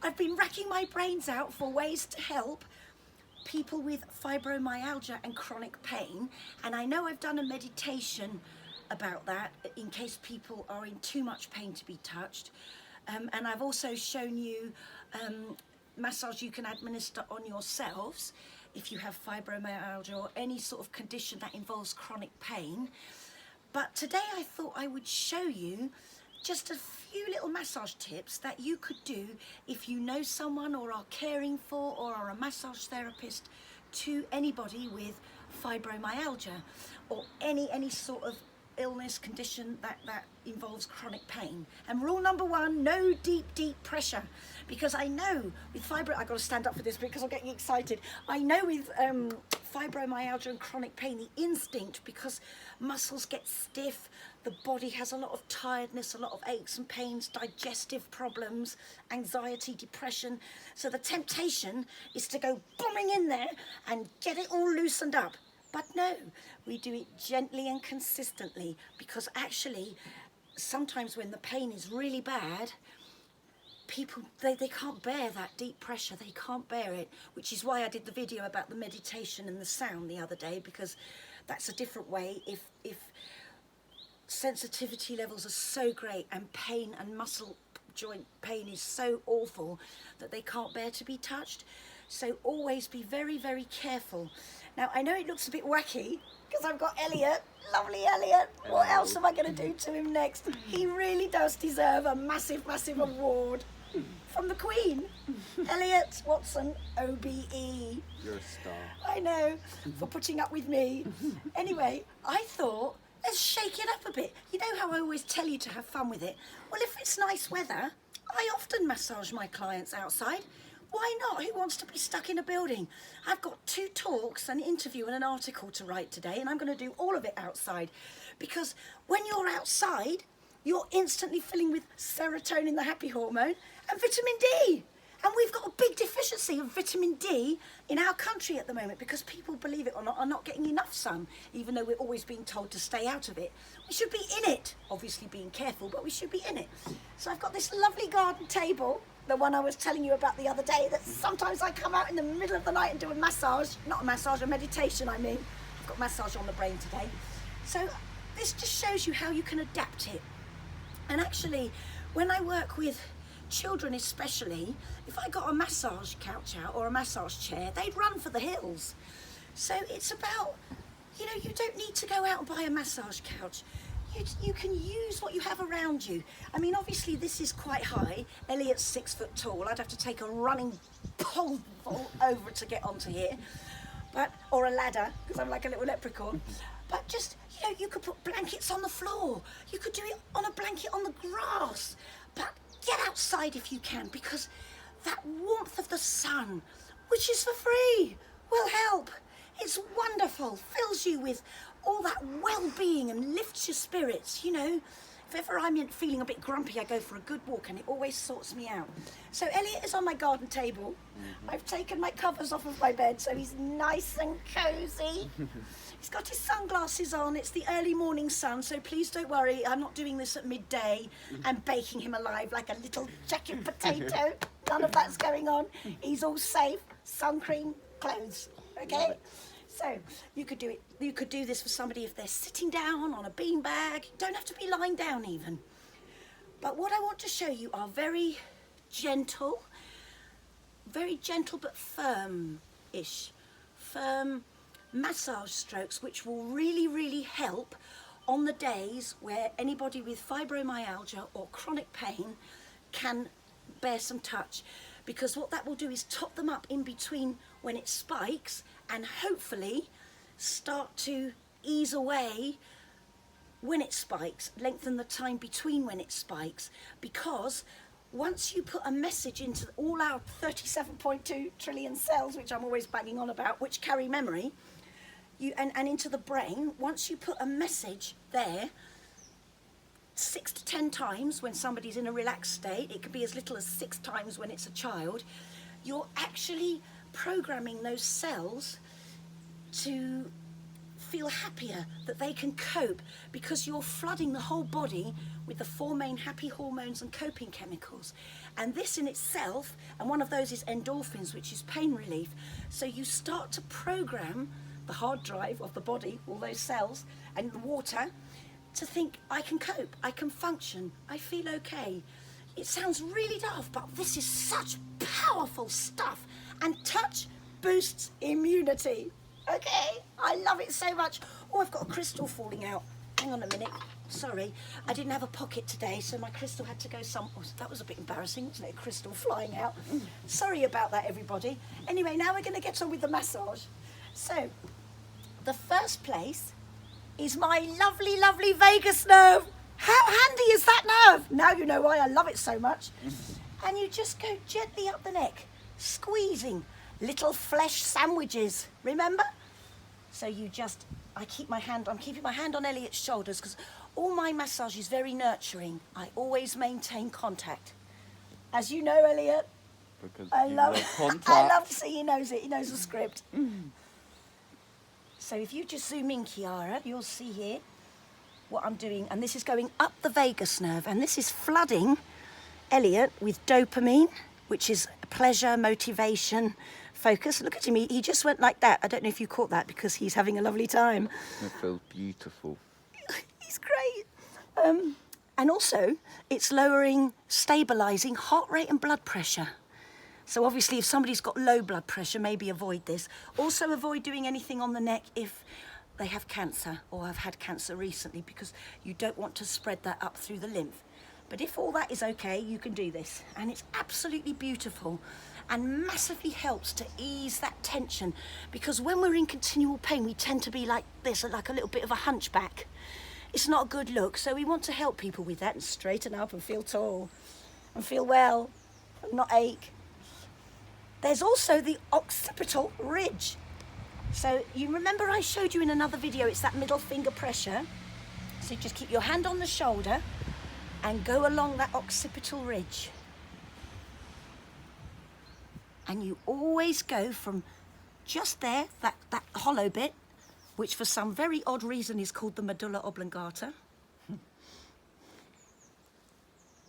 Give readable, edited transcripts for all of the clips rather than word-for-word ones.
I've been racking my brains out for ways to help people with fibromyalgia and chronic pain, and I know I've done a meditation about that in case people are in too much pain to be touched, and I've also shown you massage you can administer on yourselves if you have fibromyalgia or any sort of condition that involves chronic pain. But today I thought I would show you just a few little massage tips that you could do if you know someone or are caring for or are a massage therapist to anybody with fibromyalgia or any sort of illness, condition that involves chronic pain. And rule number one, no deep pressure, because I know with I've got to stand up for this because I'm getting excited. I know with fibromyalgia and chronic pain, the instinct, because muscles get stiff, the body has a lot of tiredness, a lot of aches and pains, digestive problems, anxiety, depression. So the temptation is to go bombing in there and get it all loosened up. But no, we do it gently and consistently, because actually sometimes when the pain is really bad, people, they can't bear that deep pressure, they can't bear it, which is why I did the video about the meditation and the sound the other day, because that's a different way. If sensitivity levels are so great and pain and muscle joint pain is so awful that they can't bear to be touched. So always be very careful. Now I know it looks a bit wacky because I've got Elliot, lovely Elliot. What else am I going to do to him next? He really does deserve a massive award from the Queen. Elliot Watson, OBE. You're a star. I know, for putting up with me. Anyway, I thought, let's shake it up a bit. You know how I always tell you to have fun with it? Well, if it's nice weather, I often massage my clients outside. Why not? Who wants to be stuck in a building? I've got 2 talks, an interview and an article to write today, and I'm going to do all of it outside. Because when you're outside, you're instantly filling with serotonin, the happy hormone, and vitamin D. And we've got a big deficiency of vitamin D in our country at the moment because people, believe it or not, are not getting enough sun, even though we're always being told to stay out of it. We should be in it, obviously being careful, but we should be in it. So I've got this lovely garden table, the one I was telling you about the other day, that sometimes I come out in the middle of the night and do a massage, not a massage, a meditation I mean. I've got massage on the brain today. So this just shows you how you can adapt it. And actually, when I work with children especially, if I got a massage couch out or a massage chair, they'd run for the hills. So it's about, you know, you don't need to go out and buy a massage couch. You can use what you have around you. I mean, obviously this is quite high. Elliot's 6 foot tall. I'd have to take a running pole over to get onto here, or a ladder, because I'm like a little leprechaun. But just, you know, you could put blankets on the floor. You could do it on a blanket on the grass. But get outside if you can, because that warmth of the sun, which is for free, will help. It's wonderful, fills you with all that well-being and lifts your spirits, you know. If ever I'm feeling a bit grumpy, I go for a good walk and it always sorts me out. So Elliot is on my garden table. I've taken my covers off of my bed so he's nice and cozy. He's got his sunglasses on. It's the early morning sun, so please don't worry. I'm not doing this at midday and baking him alive like a little jacket potato. None of that's going on. He's all safe. Sun cream, clothes. Okay? So you could do it. You could do this for somebody if they're sitting down on a beanbag. Don't have to be lying down even. But what I want to show you are very gentle but firm-ish, firm massage strokes, which will really help on the days where anybody with fibromyalgia or chronic pain can bear some touch, because what that will do is top them up in between when it spikes and hopefully start to ease away when it spikes, lengthen the time between when it spikes, because once you put a message into all our 37.2 trillion cells, which I'm always banging on about, which carry memory, and into the brain, once you put a message there 6 to 10 times when somebody's in a relaxed state, it could be as little as 6 times when it's a child, you're actually programming those cells to feel happier, that they can cope, because you're flooding the whole body with the 4 main happy hormones and coping chemicals. And this in itself, and one of those is endorphins, which is pain relief. So you start to program the hard drive of the body, all those cells, and the water, to think, I can cope, I can function, I feel okay. It sounds really daft, but this is such powerful stuff. And touch boosts immunity. Okay, I love it so much. Oh, I've got a crystal falling out. Hang on a minute. Sorry, I didn't have a pocket today, so my crystal had to go some. Oh, that was a bit embarrassing, wasn't it? A crystal flying out. Sorry about that, everybody. Anyway, now we're going to get on with the massage. So, the first place is my lovely, lovely vagus nerve. How handy is that nerve? Now you know why I love it so much. And you just go gently up the neck, squeezing little flesh sandwiches, remember? So you just, I'm keeping my hand on Elliot's shoulders, because all my massage is very nurturing. I always maintain contact. As you know, Elliot, Because I you love contact. I love to see he knows it. He knows the script. So if you just zoom in, Kiara, you'll see here what I'm doing. And this is going up the vagus nerve. And this is flooding Elliot with dopamine, which is pleasure, motivation, focus. Look at him. He just went like that. I don't know if you caught that, because he's having a lovely time. It feels beautiful. He's great. And also, it's lowering, stabilising heart rate and blood pressure. So obviously, if somebody's got low blood pressure, maybe avoid this. Also avoid doing anything on the neck if they have cancer or have had cancer recently, because you don't want to spread that up through the lymph. But if all that is okay, you can do this. And it's absolutely beautiful and massively helps to ease that tension, because when we're in continual pain, we tend to be like this, like a little bit of a hunchback. It's not a good look, so we want to help people with that and straighten up and feel tall and feel well and not ache. There's also the occipital ridge. So you remember I showed you in another video, it's that middle finger pressure. So just keep your hand on the shoulder and go along that occipital ridge. And you always go from just there, that hollow bit, which for some very odd reason is called the medulla oblongata.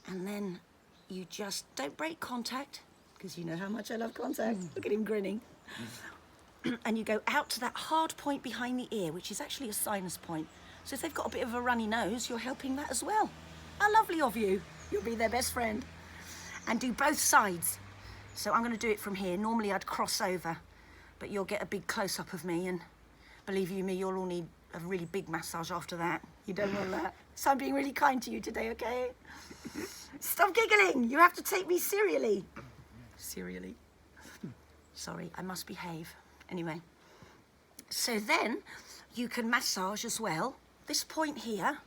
And then you just don't break contact, because you know how much I love contact. Look at him grinning. And you go out to that hard point behind the ear, which is actually a sinus point. So if they've got a bit of a runny nose, you're helping that as well. How lovely of you. You'll be their best friend. And do both sides. So I'm going to do it from here. Normally I'd cross over, but you'll get a big close-up of me, and believe you me, you'll all need a really big massage after that. You don't want that. So I'm being really kind to you today, okay? Stop giggling. You have to take me serially. Serially. Sorry, I must behave. Anyway. So then you can massage as well. This point here.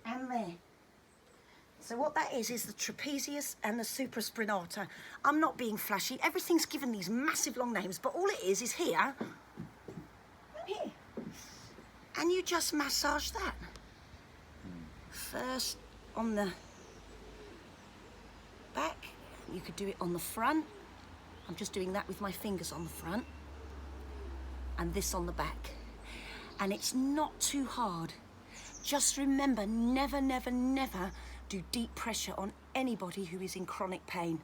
And there. So what that is the trapezius and the supraspinata. I'm not being flashy. Everything's given these massive long names, but all it is here. Here. And you just massage that. First on the back. You could do it on the front. I'm just doing that with my fingers on the front. And this on the back. And it's not too hard. Just remember, never, never, never do deep pressure on anybody who is in chronic pain.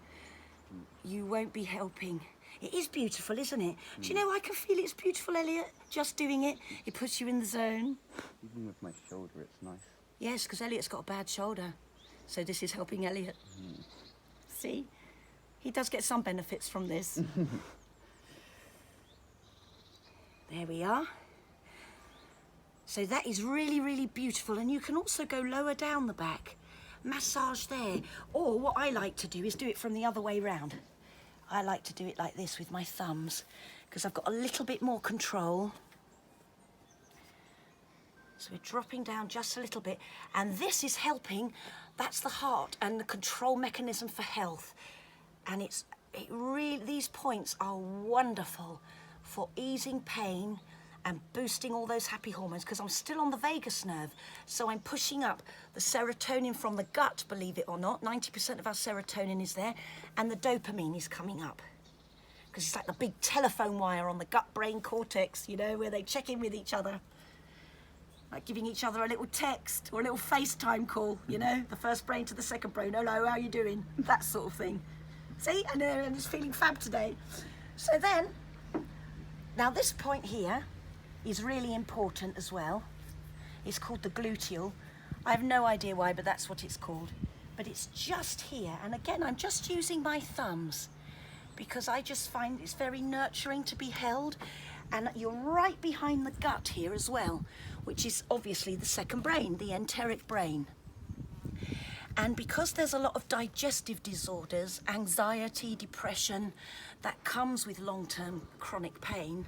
You won't be helping. It is beautiful, isn't it? Do you know I can feel it's beautiful, Elliot? Just doing it, it puts you in the zone. Even with my shoulder, it's nice. Yes, because Elliot's got a bad shoulder. So this is helping Elliot. See? He does get some benefits from this. There we are. So that is really, really beautiful. And you can also go lower down the back. Massage there. Or what I like to do is do it from the other way round. I like to do it like this with my thumbs, because I've got a little bit more control. So we're dropping down just a little bit. And this is helping. That's the heart and the control mechanism for health. And these points are wonderful for easing pain and boosting all those happy hormones, because I'm still on the vagus nerve. So I'm pushing up the serotonin from the gut, believe it or not. 90% of our serotonin is there, and the dopamine is coming up. because it's like the big telephone wire on the gut-brain cortex, you know, where they check in with each other. Like giving each other a little text or a little FaceTime call, you know, the first brain to the second brain. Hello, how you doing? That sort of thing. See, and I'm just feeling fab today. So then, now this point here is really important as well. It's called the gluteal. I have no idea why, but that's what it's called. But it's just here. And again, I'm just using my thumbs because I just find it's very nurturing to be held. And you're right behind the gut here as well, which is obviously the second brain, the enteric brain. And because there's a lot of digestive disorders, anxiety, depression, that comes with long-term chronic pain,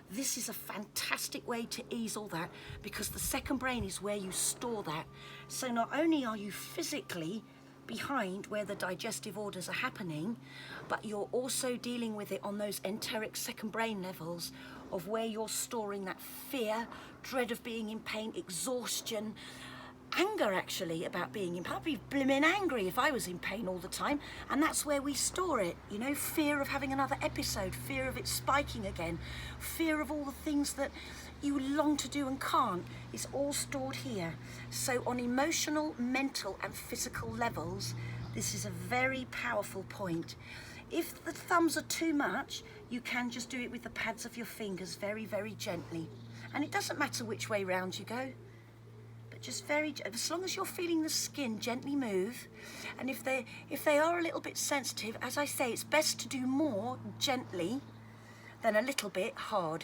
this is a fantastic way to ease all that, because the second brain is where you store that. So not only are you physically behind where the digestive orders are happening, but you're also dealing with it on those enteric second brain levels of where you're storing that fear, dread of being in pain, exhaustion, anger actually about being in pain. I'd be blimmin' angry if I was in pain all the time, and that's where we store it, you know, fear of having another episode, fear of it spiking again, fear of all the things that you long to do and can't. It's all stored here. So on emotional, mental and physical levels, this is a very powerful point. If the thumbs are too much, you can just do it with the pads of your fingers very, very gently. And it doesn't matter which way round you go. Just as long as you're feeling the skin gently move, and if they are a little bit sensitive, as I say, it's best to do more gently than a little bit hard,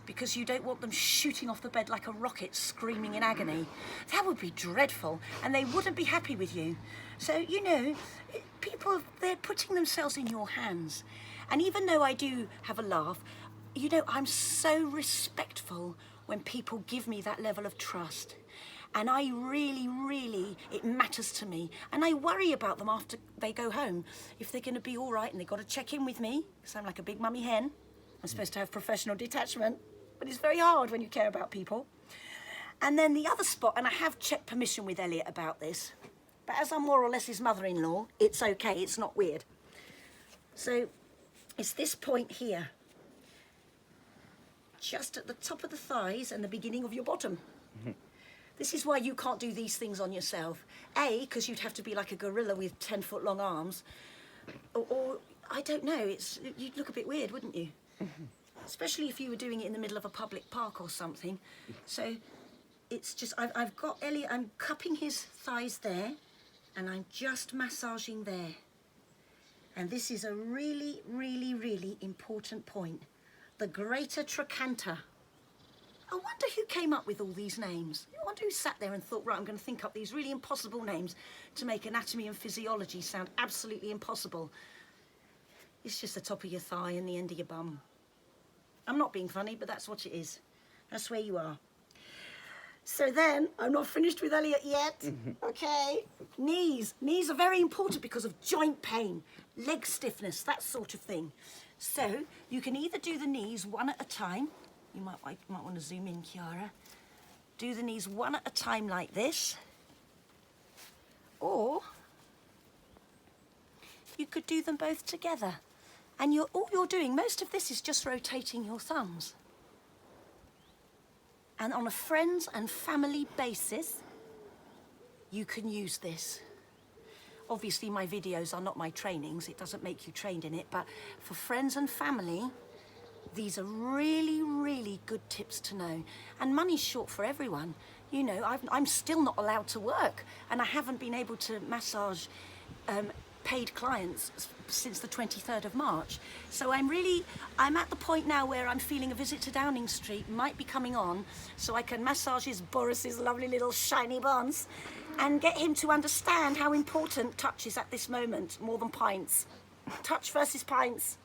because you don't want them shooting off the bed like a rocket screaming in agony. That would be dreadful, and they wouldn't be happy with you. So, you know, people, they're putting themselves in your hands. And even though I do have a laugh, you know, I'm so respectful when people give me that level of trust. And I really, it matters to me. And I worry about them after they go home, if they're gonna be all right, and they've got to check in with me, because I'm like a big mummy hen. I'm supposed to have professional detachment, but it's very hard when you care about people. And then the other spot, and I have checked permission with Elliot about this, but as I'm more or less his mother-in-law, it's okay, it's not weird. So it's this point here, just at the top of the thighs and the beginning of your bottom. This is why you can't do these things on yourself. A, because you'd have to be like a gorilla with 10-foot long arms. Or I don't know, you'd look a bit weird, wouldn't you? Especially if you were doing it in the middle of a public park or something. So it's just, I've got Elliot, I'm cupping his thighs there, and I'm just massaging there. And this is a really important point. The greater trochanter. I wonder who came up with all these names. I wonder who sat there and thought, right, I'm going to think up these really impossible names to make anatomy and physiology sound absolutely impossible. It's just the top of your thigh and the end of your bum. I'm not being funny, but that's what it is. That's where you are. So then, I'm not finished with Elliot yet, okay? Knees. Knees are very important because of joint pain, leg stiffness, that sort of thing. So, you can either do the knees one at a time. You might want to zoom in, Kiara. Do the knees one at a time like this. Or you could do them both together. And all you're doing, most of this is just rotating your thumbs. And on a friends and family basis, you can use this. Obviously, my videos are not my trainings. It doesn't make you trained in it. But for friends and family, these are really good tips to know. And money's short for everyone. You know, I'm still not allowed to work, and I haven't been able to massage paid clients since the 23rd of March. So I'm at the point now where I'm feeling a visit to Downing Street might be coming on, so I can massage Boris's lovely little shiny buns and get him to understand how important touch is at this moment, more than pints. Touch versus pints.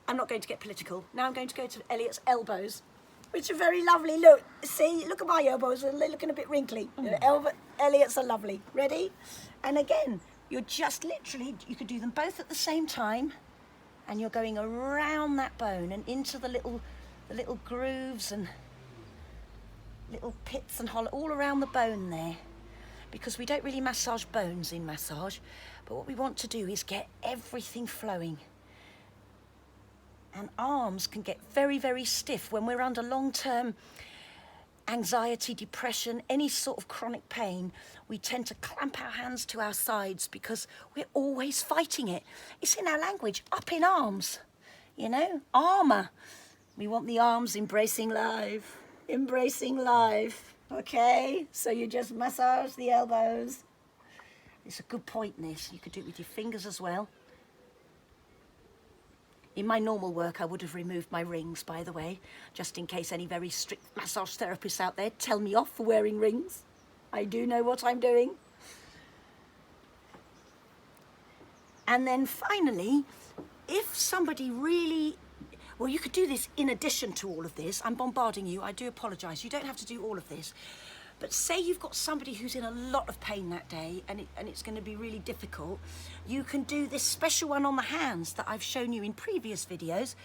I'm not going to get political. Now I'm going to go to Elliot's elbows, which are very lovely. Look, see, look at my elbows, they're looking a bit wrinkly. Elliot's are lovely. Ready? And again, you're just literally, you could do them both at the same time, and you're going around that bone and into the little grooves and little pits and hollow, all around the bone there. Because we don't really massage bones in massage, but what we want to do is get everything flowing. And arms can get very, very stiff when we're under long-term anxiety, depression, any sort of chronic pain. We tend to clamp our hands to our sides because we're always fighting it. It's in our language, up in arms, you know, armour. We want the arms embracing life, okay? So you just massage the elbows. It's a good point, this. You could do it with your fingers as well. In my normal work, I would have removed my rings, by the way, just in case any very strict massage therapists out there tell me off for wearing rings. I do know what I'm doing. And then finally, if somebody really, well, you could do this in addition to all of this. I'm bombarding you, I do apologise. You don't have to do all of this. But say you've got somebody who's in a lot of pain that day and it's going to be really difficult, you can do this special one on the hands that I've shown you in previous videos,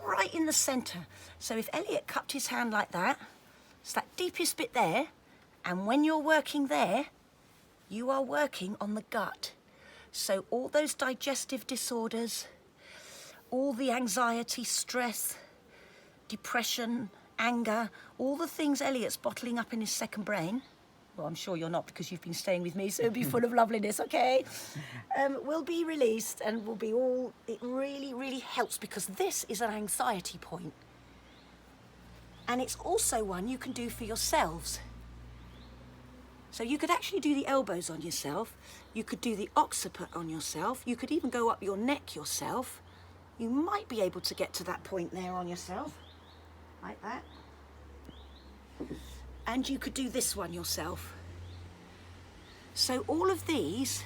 right in the centre. So if Elliot cupped his hand like that, it's that deepest bit there, and when you're working there, you are working on the gut. So all those digestive disorders, all the anxiety, stress, depression, anger, all the things Elliot's bottling up in his second brain, well, I'm sure you're not because you've been staying with me, so it'll be full of loveliness, okay? Will be released and will be all, it really, really helps because this is an anxiety point. And it's also one you can do for yourselves. So you could actually do the elbows on yourself, you could do the occiput on yourself, you could even go up your neck yourself. You might be able to get to that point there on yourself. Like that. And you could do this one yourself. So all of these,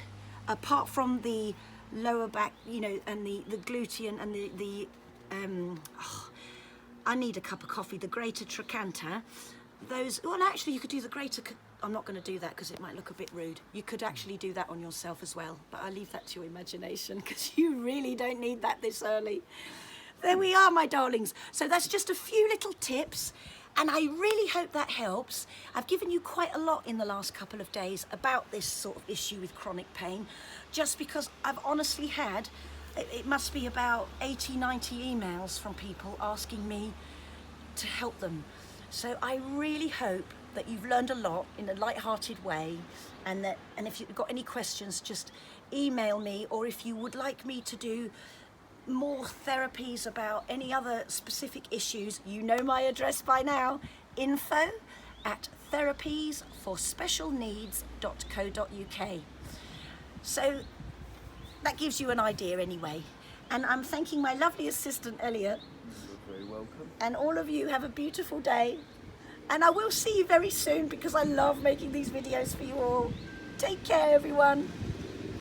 apart from the lower back, you know, and the gluteum and I need a cup of coffee, the greater trochanter, those, well, actually you could do the greater, I'm not going to do that because it might look a bit rude. You could actually do that on yourself as well, but I leave that to your imagination because you really don't need that this early. There we are, my darlings. So that's just a few little tips, and I really hope that helps. I've given you quite a lot in the last couple of days about this sort of issue with chronic pain, just because I've honestly had, it must be about 80, 90 emails from people asking me to help them. So I really hope that you've learned a lot in a light-hearted way, and if you've got any questions, just email me, or if you would like me to do more therapies about any other specific issues, you know my address by now, info@therapiesforspecialneeds.co.uk. So that gives you an idea anyway. And I'm thanking my lovely assistant Elliot. You're very welcome. And all of you have a beautiful day. And I will see you very soon because I love making these videos for you all. Take care, everyone.